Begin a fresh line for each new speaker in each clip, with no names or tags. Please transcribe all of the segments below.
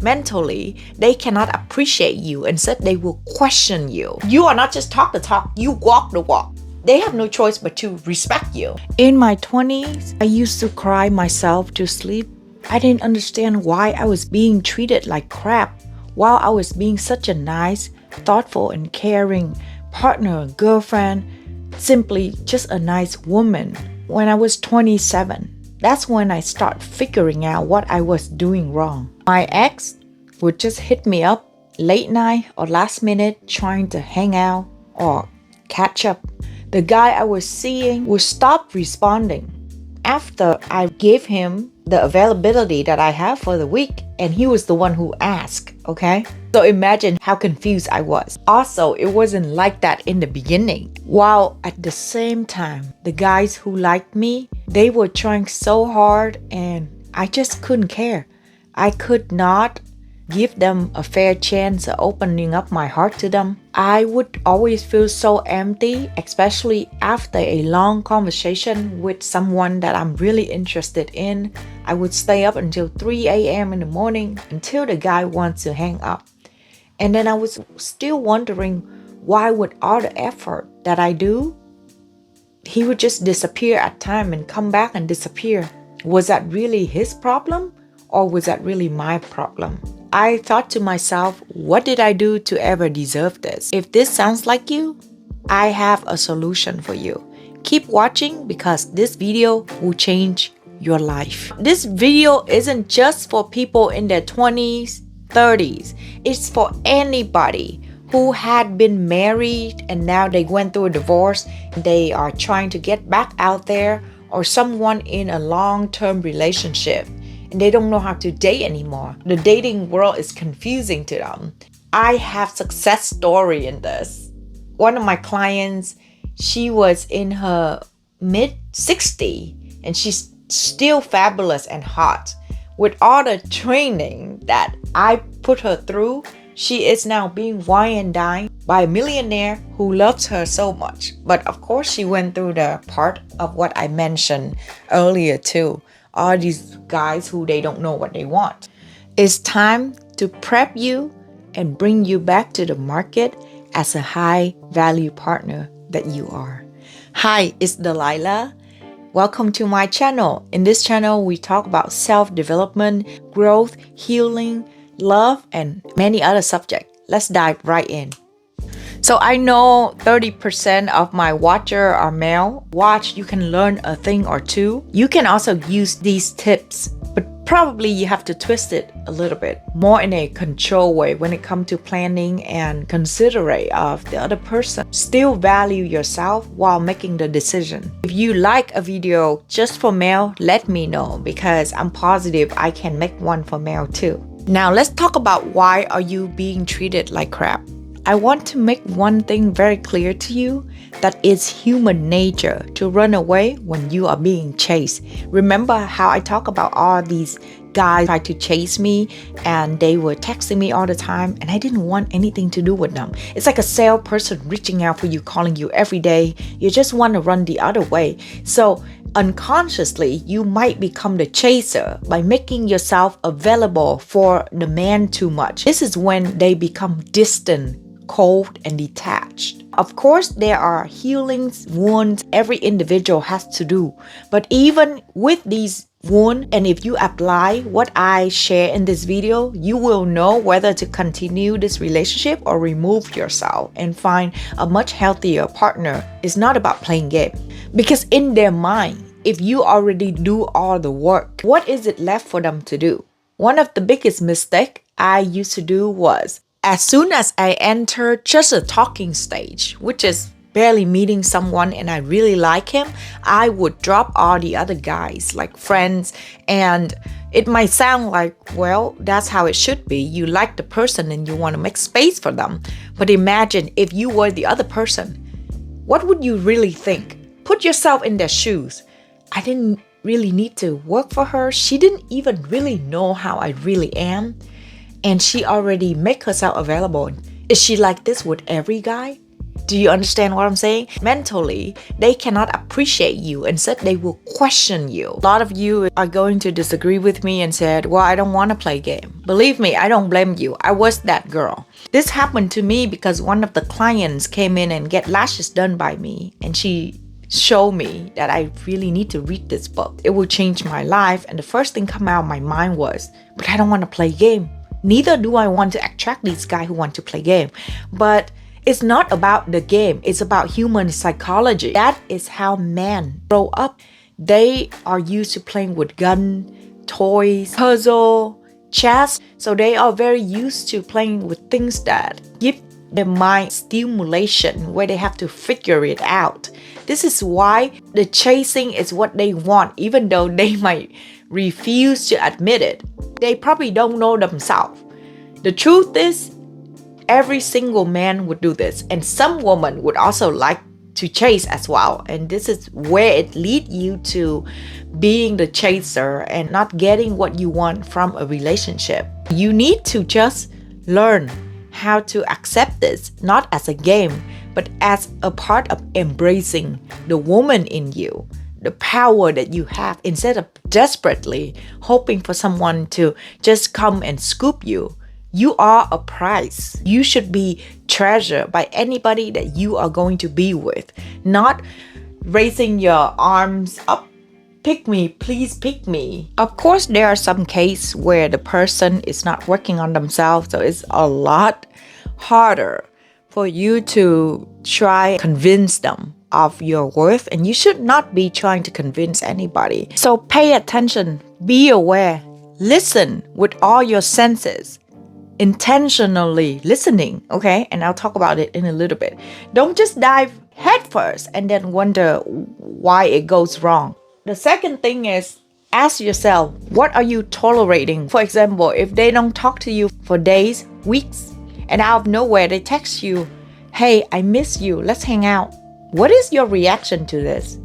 mentally, they cannot appreciate you. Instead, they will question you. You are not just talk the talk, you walk the walk. They have no choice but to respect you. In my 20s, I used to cry myself to sleep. I didn't understand why I was being treated like crap while I was being such a nice, thoughtful, and caring partner, girlfriend, simply just a nice woman. When I was 27, that's when I started figuring out what I was doing wrong. My ex would just hit me up late night or last minute trying to hang out or catch up. The guy I was seeing would stop responding after I gave him the availability that I have for the week, and he was the one who asked, okay? So imagine how confused I was. Also, it wasn't like that in the beginning. While at the same time, the guys who liked me, they were trying so hard and I just couldn't care. I could not give them a fair chance of opening up my heart to them. I would always feel so empty, especially after a long conversation with someone that I'm really interested in. I would stay up until 3 a.m. in the morning until the guy wants to hang up. And then I was still wondering why with all the effort that I do, he would just disappear at time and come back and disappear. Was that really his problem or was that really my problem? I thought to myself, what did I do to ever deserve this? If this sounds like you, I have a solution for you. Keep watching because this video will change your life. This video isn't just for people in their 20s, 30s. It's for anybody who had been married and now they went through a divorce. They are trying to get back out there, or someone in a long-term relationship and they don't know how to date anymore. The dating world is confusing to them. I have success story in this. One of my clients, she was in her mid-60s and she's still fabulous and hot. With all the training that I put her through, she is now being wine and dined by a millionaire who loves her so much. But of course, she went through the part of what I mentioned earlier too. All these guys who they don't know what they want. It's time to prep you and bring you back to the market as a high value partner that you are. Hi, it's Delilah. Welcome to my channel. In this channel, we talk about self-development, growth, healing, love, and many other subjects. Let's dive right in. So I know 30% of my watcher are male. Watch, you can learn a thing or two. You can also use these tips, but probably you have to twist it a little bit more in a control way when it comes to planning and considerate of the other person. Still value yourself while making the decision. If you like a video just for male, let me know because I'm positive I can make one for male too. Now let's talk about why are you being treated like crap. I want to make one thing very clear to you, that it's human nature to run away when you are being chased. Remember how I talk about all these guys tried to chase me and they were texting me all the time and I didn't want anything to do with them. It's like a salesperson reaching out for you, calling you every day. You just want to run the other way. So unconsciously, you might become the chaser by making yourself available for the man too much. This is when they become distant, cold, and detached. Of course, there are healings, wounds every individual has to do. But even with these wounds, and if you apply what I share in this video, you will know whether to continue this relationship or remove yourself and find a much healthier partner. It's not about playing game. Because in their mind, if you already do all the work, what is it left for them to do? One of the biggest mistakes I used to do was, as soon as I enter just a talking stage, which is barely meeting someone and I really like him, I would drop all the other guys like friends. And it might sound like, well, that's how it should be. You like the person and you want to make space for them. But imagine if you were the other person, what would you really think? Put yourself in their shoes. I didn't really need to work for her. She didn't even really know how I really am. And she already make herself available. Is she like this with every guy? Do you understand what I'm saying? Mentally, they cannot appreciate you. Instead, they will question you. A lot of you are going to disagree with me and said, well, I don't want to play game. Believe me, I don't blame you. I was that girl. This happened to me because one of the clients came in and get lashes done by me, and she showed me that I really need to read this book. It will change my life. And the first thing come out of my mind was, but I don't want to play game. Neither do I want to attract these guys who want to play game. But it's not about the game. It's about human psychology. That is how men grow up. They are used to playing with gun, toys, puzzle, chess. So they are very used to playing with things that give their mind stimulation, where they have to figure it out. This is why the chasing is what they want, even though they might refuse to admit it. They probably don't know themselves. The truth is, every single man would do this, and some woman would also like to chase as well. And this is where it leads you to being the chaser and not getting what you want from a relationship. You need to just learn how to accept this, not as a game, but as a part of embracing the woman in you, the power that you have, instead of desperately hoping for someone to just come and scoop you. You are a prize. You should be treasured by anybody that you are going to be with, not raising your arms up. Pick me, please pick me. Of course, there are some cases where the person is not working on themselves, so it's a lot harder for you to try convince them of your worth, and you should not be trying to convince anybody. So pay attention, be aware, listen with all your senses. Intentionally listening, okay? And I'll talk about it in a little bit. Don't just dive headfirst and then wonder why it goes wrong. The second thing is, ask yourself, what are you tolerating? For example, if they don't talk to you for days, weeks, and out of nowhere they text you, hey, I miss you, let's hang out. What is your reaction to this?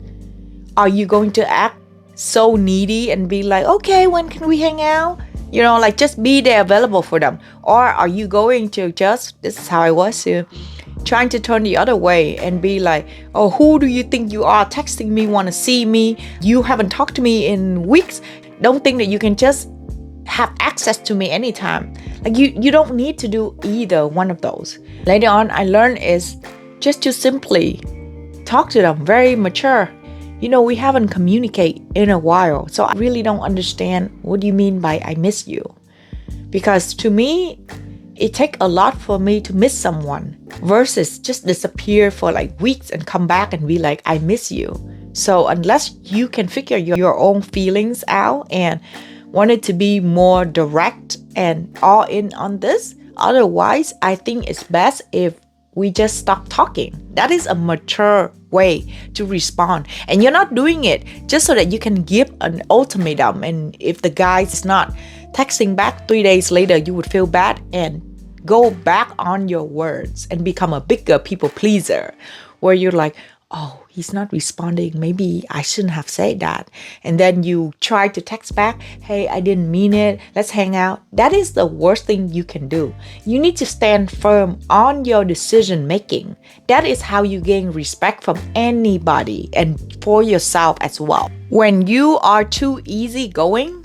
Are you going to act so needy and be like, okay, when can we hang out? You know, like just be there available for them. Or are you going to just, this is how I was too, trying to turn the other way and be like, oh, who do you think you are, texting me, want to see me? You haven't talked to me in weeks. Don't think that you can just have access to me anytime. Like you don't need to do either one of those. Later on, I learned is just to simply talk to them, very mature. You know, we haven't communicated in a while, so I really don't understand what do you mean by I miss you. Because to me, it takes a lot for me to miss someone versus just disappear for like weeks and come back and be like, I miss you. So unless you can figure your own feelings out and wanted to be more direct and all in on this, otherwise, I think it's best if we just stop talking. That is a mature way to respond. And you're not doing it just so that you can give an ultimatum. And if the guy is not texting back 3 days later, you would feel bad and go back on your words and become a bigger people pleaser, where you're like, oh, he's not responding. Maybe I shouldn't have said that. And then you try to text back, hey, I didn't mean it. Let's hang out. That is the worst thing you can do. You need to stand firm on your decision making. That is how you gain respect from anybody and for yourself as well. When you are too easygoing,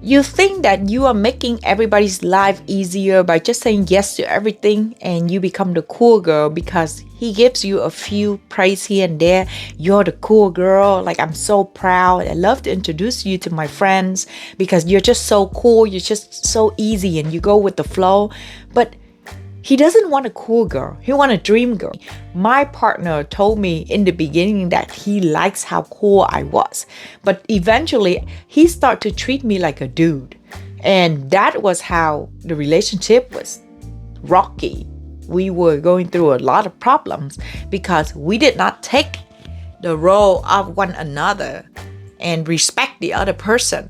you think that you are making everybody's life easier by just saying yes to everything, and you become the cool girl because he gives you a few praise here and there. You're the cool girl. Like, I'm so proud. I love to introduce you to my friends because you're just so cool. You're just so easy and you go with the flow. But he doesn't want a cool girl. He wants a dream girl. My partner told me in the beginning that he likes how cool I was. But eventually, he started to treat me like a dude. And that was how the relationship was rocky. We were going through a lot of problems because we did not take the role of one another and respect the other person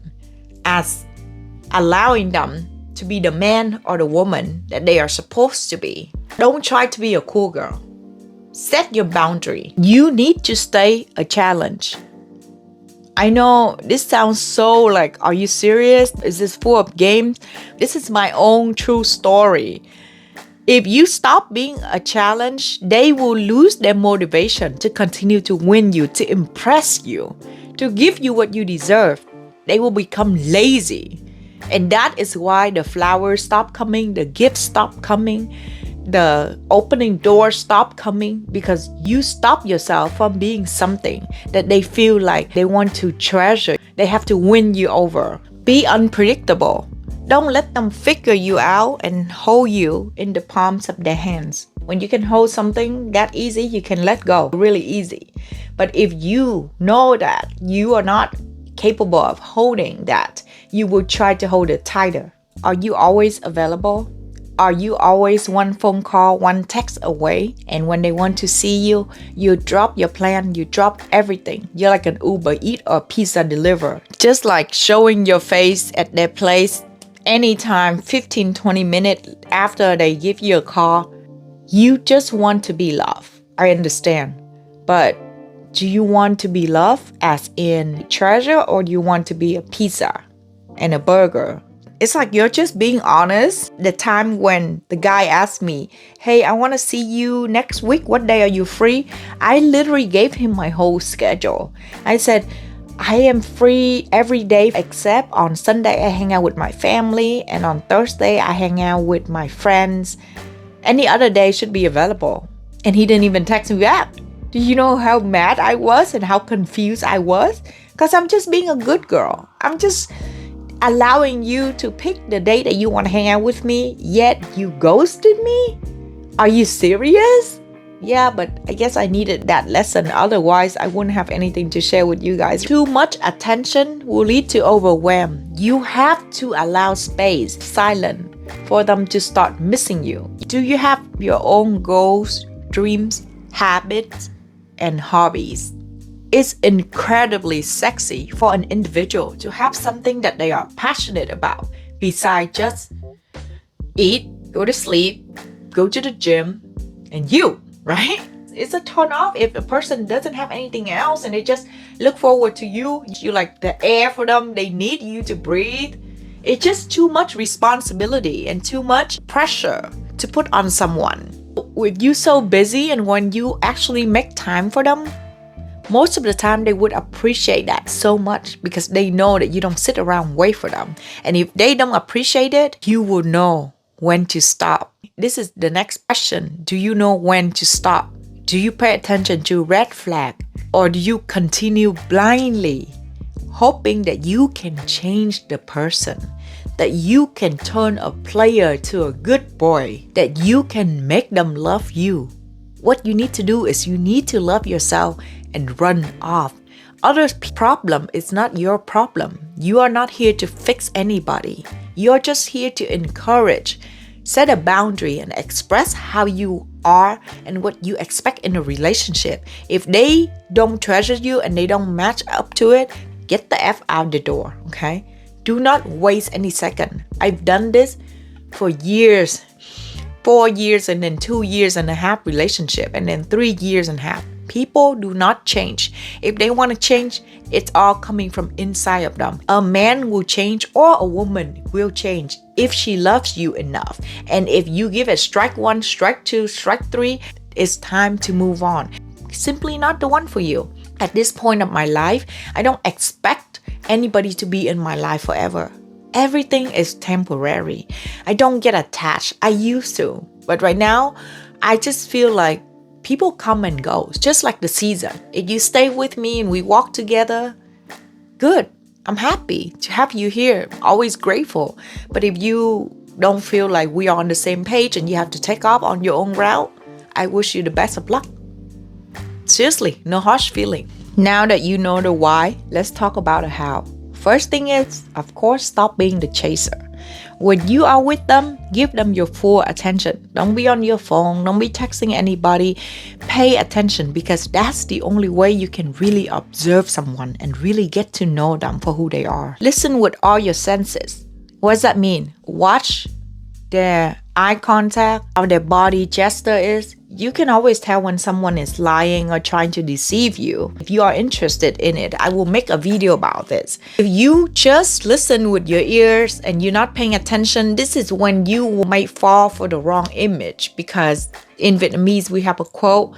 as allowing them to be the man or the woman that they are supposed to be. Don't try to be a cool girl. Set your boundary. You need to stay a challenge. I know this sounds so like, are you serious? Is this full of games? This is my own true story. If you stop being a challenge, they will lose their motivation to continue to win you, to impress you, to give you what you deserve. They will become lazy. And that is why the flowers stop coming, the gifts stop coming, the opening doors stop coming, because you stop yourself from being something that they feel like they want to treasure. They have to win you over. Be unpredictable. Don't let them figure you out and hold you in the palms of their hands. When you can hold something that easy, you can let go really easy. But if you know that you are not capable of holding that, you will try to hold it tighter. Are you always available? Are you always one phone call, one text away? And when they want to see you, you drop your plan, you drop everything. You're like an Uber Eat or pizza deliver. Just like showing your face at their place anytime, 15-20 minutes after they give you a call. You just want to be loved. I understand. But do you want to be loved as in treasure, or do you want to be a pizza and a burger? It's like you're just being honest. The time when the guy asked me, hey, I want to see you next week. What day are you free? I literally gave him my whole schedule. I said, I am free every day except on Sunday I hang out with my family, and on Thursday I hang out with my friends. Any other day should be available. And he didn't even text me back. Do you know how mad I was and how confused I was? Because I'm just being a good girl. I'm just allowing you to pick the day that you want to hang out with me, yet you ghosted me? Are you serious? Yeah, but I guess I needed that lesson. Otherwise, I wouldn't have anything to share with you guys. Too much attention will lead to overwhelm. You have to allow space, silence, for them to start missing you. Do you have your own goals, dreams, habits, and hobbies? It's incredibly sexy for an individual to have something that they are passionate about besides just eat, go to sleep, go to the gym, and you, right? It's a turn off if a person doesn't have anything else and they just look forward to you. You like the air for them. They need you to breathe. It's just too much responsibility and too much pressure to put on someone. With you so busy, and when you actually make time for them, most of the time they would appreciate that so much, because they know that you don't sit around wait for them. And if they don't appreciate it, you will know when to stop. This is the next question. Do you know when to stop? Do you pay attention to red flag, or do you continue blindly hoping that you can change the person, that you can turn a player to a good boy, that you can make them love you? What you need to do is you need to love yourself and run off. Others' problem is not your problem. You are not here to fix anybody. You're just here to encourage, set a boundary, and express how you are and what you expect in a relationship. If they don't treasure you and they don't match up to it, get the F out the door, okay? Do not waste any second. I've done this for years. 4 years and then 2 years and a half relationship, and then 3 years and a half. People do not change. If they want to change, it's all coming from inside of them. A man will change, or a woman will change if she loves you enough. And if you give it strike 1, strike 2, strike 3, it's time to move on. Simply not the one for you. At this point of my life, I don't expect anybody to be in my life forever. Everything is temporary. I don't get attached. I used to. But right now, I just feel like people come and go. It's just like the season. If you stay with me and we walk together, good. I'm happy to have you here. Always grateful. But if you don't feel like we are on the same page and you have to take off on your own route, I wish you the best of luck. Seriously, no harsh feeling. Now that you know the why, let's talk about the how. First thing is, of course, stop being the chaser. When you are with them, give them your full attention. Don't be on your phone. Don't be texting anybody. Pay attention, because that's the only way you can really observe someone and really get to know them for who they are. Listen with all your senses. What does that mean? Watch their eye contact, how their body gesture is, you can always tell when someone is lying or trying to deceive you. If you are interested in it, I will make a video about this. If you just listen with your ears and you're not paying attention, this is when you might fall for the wrong image. Because in Vietnamese, we have a quote,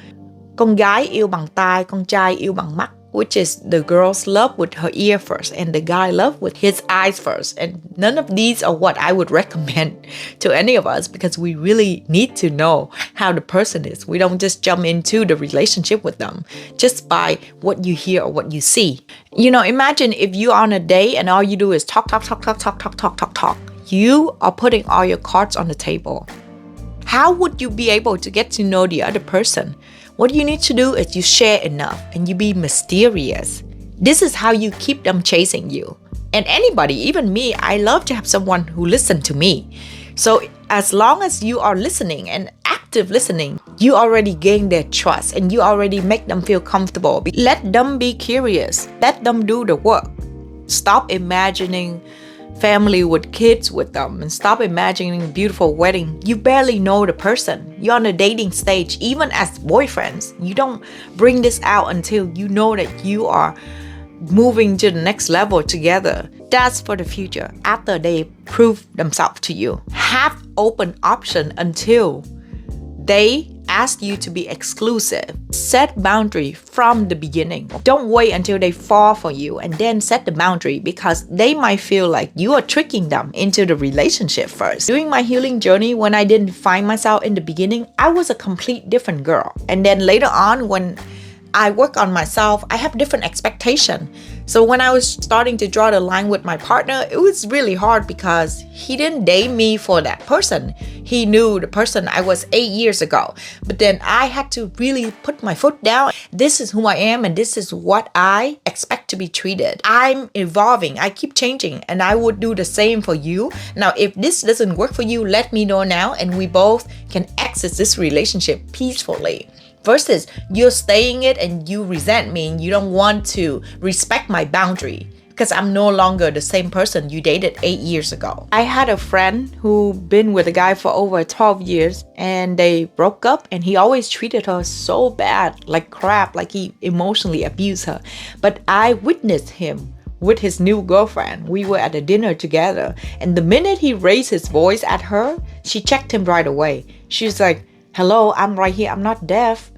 con gái yêu bằng tai, con trai yêu bằng mắt, which is the girl's love with her ear first and the guy love with his eyes first. And none of these are what I would recommend to any of us, because we really need to know how the person is. We don't just jump into the relationship with them just by what you hear or what you see. You know, imagine if you're on a date and all you do is talk. You are putting all your cards on the table. How would you be able to get to know the other person? What you need to do is you share enough and you be mysterious. This is how you keep them chasing you. And anybody, even me, I love to have someone who listens to me. So as long as you are listening and active listening, you already gain their trust and you already make them feel comfortable. Let them be curious. Let them do the work. Stop imagining family with kids with them and stop imagining a beautiful wedding. You barely know the person. You're on a dating stage. Even as boyfriends, you don't bring this out until you know that you are moving to the next level together. That's for the future, after they prove themselves to you. Have open option until they ask you to be exclusive. Set boundary from the beginning. Don't wait until they fall for you and then set the boundary, because they might feel like you are tricking them into the relationship first. During my healing journey, when I didn't find myself in the beginning, I was a complete different girl. And then later on, when I work on myself, I have different expectation. So when I was starting to draw the line with my partner, it was really hard because he didn't date me for that person. He knew the person I was 8 years ago. But then I had to really put my foot down. This is who I am and this is what I expect to be treated. I'm evolving. I keep changing and I would do the same for you. Now, if this doesn't work for you, let me know now and we both can exit this relationship peacefully. Versus you're staying it and you resent me and you don't want to respect my boundary because I'm no longer the same person you dated 8 years ago. I had a friend who been with a guy for over 12 years and they broke up and he always treated her so bad, like crap, like he emotionally abused her. But I witnessed him with his new girlfriend. We were at a dinner together and the minute he raised his voice at her, she checked him right away. She's like, hello, I'm right here. I'm not deaf.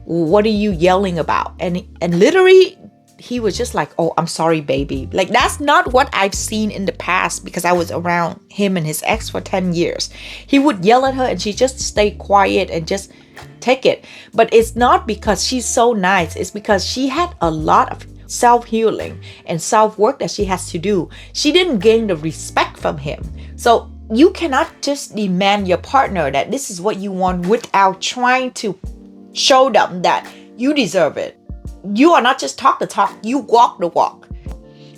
What are you yelling about? And literally, he was just like, oh, I'm sorry, baby. Like, that's not what I've seen in the past because I was around him and his ex for 10 years. He would yell at her and she just stayed quiet and just take it. But it's not because she's so nice. It's because she had a lot of self-healing and self-work that she has to do. She didn't gain the respect from him. So you cannot just demand your partner that this is what you want without trying to show them that you deserve it. You are not just talk the talk, you walk the walk.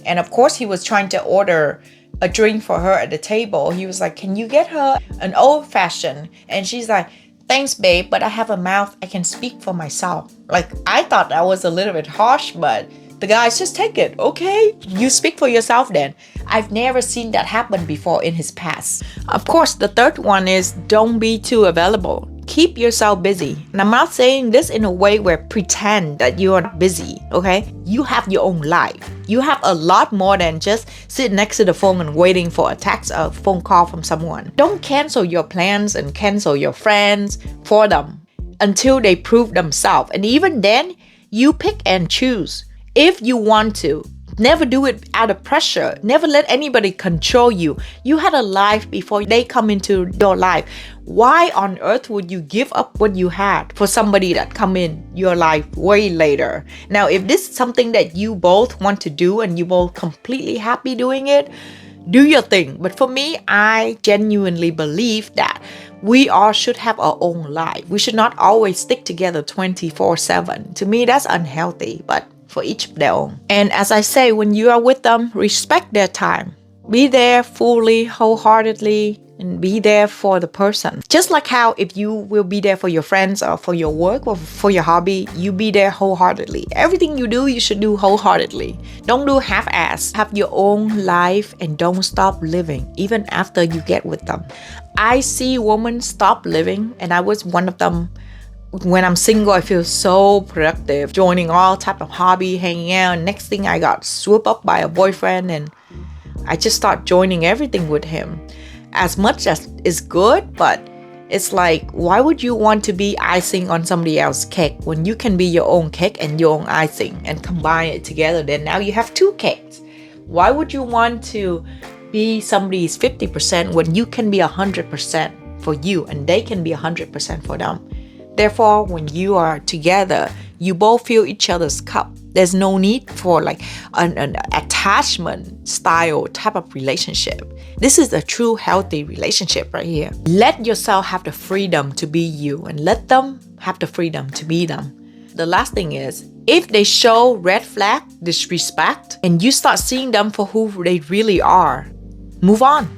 And of course, he was trying to order a drink for her at the table. He was like, can you get her an old fashioned? And she's like, thanks, babe, but I have a mouth. I can speak for myself. Like, I thought that was a little bit harsh, but the guys just take it. Okay, you speak for yourself then. I've never seen that happen before in his past. Of course, the third one is don't be too available. Keep yourself busy. And I'm not saying this in a way where pretend that you are busy, okay? You have your own life. You have a lot more than just sitting next to the phone and waiting for a text or phone call from someone. Don't cancel your plans and cancel your friends for them until they prove themselves. And even then, you pick and choose. If you want to, never do it out of pressure. Never let anybody control you. You had a life before they come into your life. Why on earth would you give up what you had for somebody that come in your life way later? Now, if this is something that you both want to do and you both completely happy doing it, do your thing. But for me, I genuinely believe that we all should have our own life. We should not always stick together 24/7. To me, that's unhealthy, but for each of their own. And as I say, when you are with them, respect their time. Be there fully, wholeheartedly. and be there for the person. Just like how if you will be there for your friends or for your work or for your hobby, you be there wholeheartedly. Everything you do, you should do wholeheartedly. Don't do half-ass. Have your own life and don't stop living even after you get with them. I see women stop living, and I was one of them. When I'm single, I feel so productive, joining all type of hobby, hanging out. Next thing, I got swooped up by a boyfriend, and I just start joining everything with him. As much as it's good, but it's like, why would you want to be icing on somebody else's cake when you can be your own cake and your own icing and combine it together? Then now you have two cakes. Why would you want to be somebody's 50% when you can be 100% for you and they can be 100% for them? Therefore, when you are together, you both fill each other's cup. There's no need for like an attachment style type of relationship. This is a true healthy relationship right here. Let yourself have the freedom to be you and let them have the freedom to be them. The last thing is, if they show red flag, disrespect, and you start seeing them for who they really are, move on.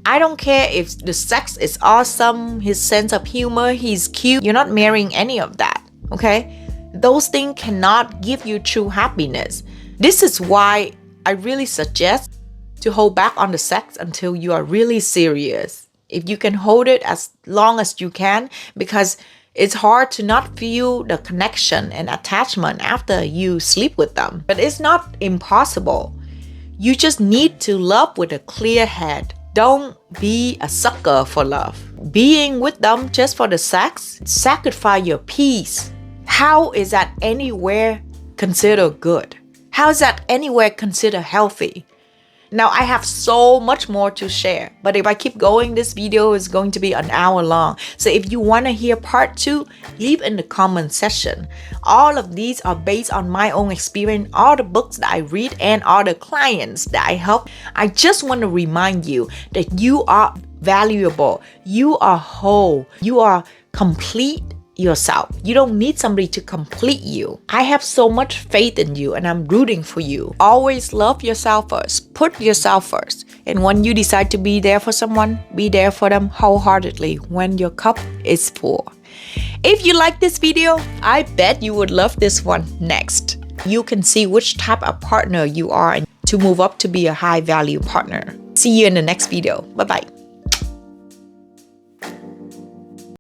I don't care if the sex is awesome, his sense of humor, he's cute. You're not marrying any of that, okay? Those things cannot give you true happiness. This is why I really suggest to hold back on the sex until you are really serious. If you can hold it as long as you can, because it's hard to not feel the connection and attachment after you sleep with them. But it's not impossible. You just need to love with a clear head. Don't be a sucker for love. Being with them just for the sex, sacrifice your peace. How is that anywhere considered good? How is that anywhere considered healthy? Now, I have so much more to share, but if I keep going, this video is going to be an hour long. So if you want to hear part 2, leave in the comment section. All of these are based on my own experience, all the books that I read, and all the clients that I help. I just want to remind you that you are valuable, you are whole, you are complete yourself. You don't need somebody to complete you. I have so much faith in you and I'm rooting for you. Always love yourself first. Put yourself first. And when you decide to be there for someone, be there for them wholeheartedly when your cup is full. If you like this video, I bet you would love this one next. You can see which type of partner you are and to move up to be a high value partner. See you in the next video. Bye bye.